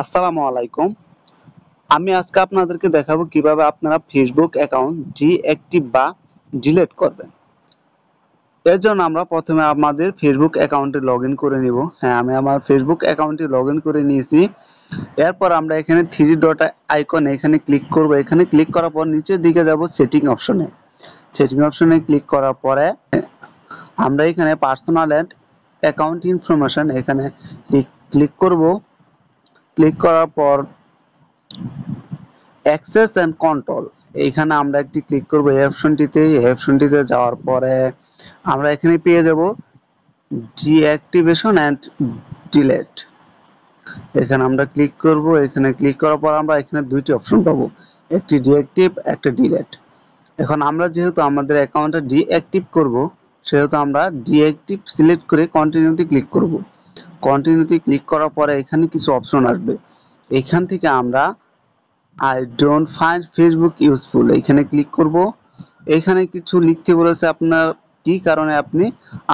আসসালামু আলাইকুম। আমি আজকে আপনাদেরকে দেখাবো কিভাবে আপনারা ফেসবুক অ্যাকাউন্ট ডিঅ্যাক্টিভ বা ডিলিট করবেন। এর জন্য আমরা প্রথমে আমাদের ফেসবুক অ্যাকাউন্টে লগইন করে নিব। হ্যাঁ, আমি আমার ফেসবুক অ্যাকাউন্টে লগইন করে নিয়েছি। এরপর আমরা এখানে থ্রি ডট আইকন এখানে ক্লিক করব। এখানে ক্লিক করার পর নিচের দিকে যাব সেটিং অপশনে। সেটিং অপশনে ক্লিক করার পরে আমরা এখানে পার্সোনাল এন্ড অ্যাকাউন্ট ইনফরমেশন এখানে ক্লিক করব। ক্লিক করার পর অ্যাক্সেস এন্ড কন্ট্রোল এইখানে আমরা একটি ক্লিক করব এই অপশনটিতে। এই অপশনটিতে যাওয়ার পরে আমরা এখানে পেয়ে যাব ডিঅ্যাক্টিভেশন এন্ড ডিলিট। এখানে আমরা ক্লিক করব। এখানে ক্লিক করার পর আমরা এখানে দুইটি অপশন পাবো, একটি ডিঅ্যাক্টিভ একটা ডিলিট। এখন আমরা যেহেতু আমাদের অ্যাকাউন্টটা ডিঅ্যাক্টিভ করব, সেহেতু আমরা ডিঅ্যাক্টিভ সিলেক্ট করে কন্টিনিউতে ক্লিক করব। কন্টিনিউতে ক্লিক করার পরে এখানে কিছু অপশন আসবে। এখান থেকে আমরা I don't find Facebook useful এখানে ক্লিক করব। এখানে কিছু লিখতে বলেছে আপনার কি কারণে আপনি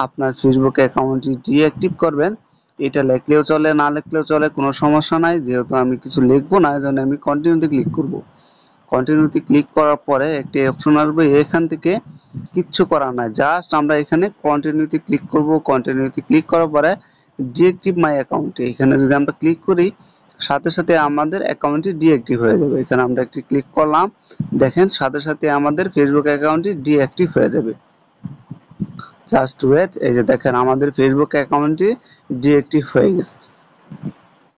আপনার ফেসবুক অ্যাকাউন্টটি ডিঅ্যাক্টিভ করবেন। এটা লিখলেও চলে, না লিখলেও চলে, কোনো সমস্যা নাই। যেহেতু আমি কিছু লিখবো না, এজন্য আমি কন্টিনিউতে ক্লিক করব। কন্টিনিউতে ক্লিক করার পরে একটি অপশন আসবে। এখান থেকে কিচ্ছু করার নাই, জাস্ট আমরা এখানে কন্টিনিউতে ক্লিক করব। কন্টিনিউতে ক্লিক করার পরে ডিঅ্যাক্টিভ মাই অ্যাকাউন্ট এখানে যদি আমরা ক্লিক করি, সাথে সাথে আমাদের অ্যাকাউন্টটি ডিঅ্যাক্টিভ হয়ে যাবে। এখানে আমরা একটি ক্লিক করলাম, দেখেন সাথে সাথে আমাদের ফেসবুক অ্যাকাউন্টটি ডিঅ্যাক্টিভ হয়ে যাবে। জাস্ট ওয়েট, এই যে দেখেন আমাদের ফেসবুক অ্যাকাউন্টটি ডিঅ্যাক্টিভ হয়ে গেছে।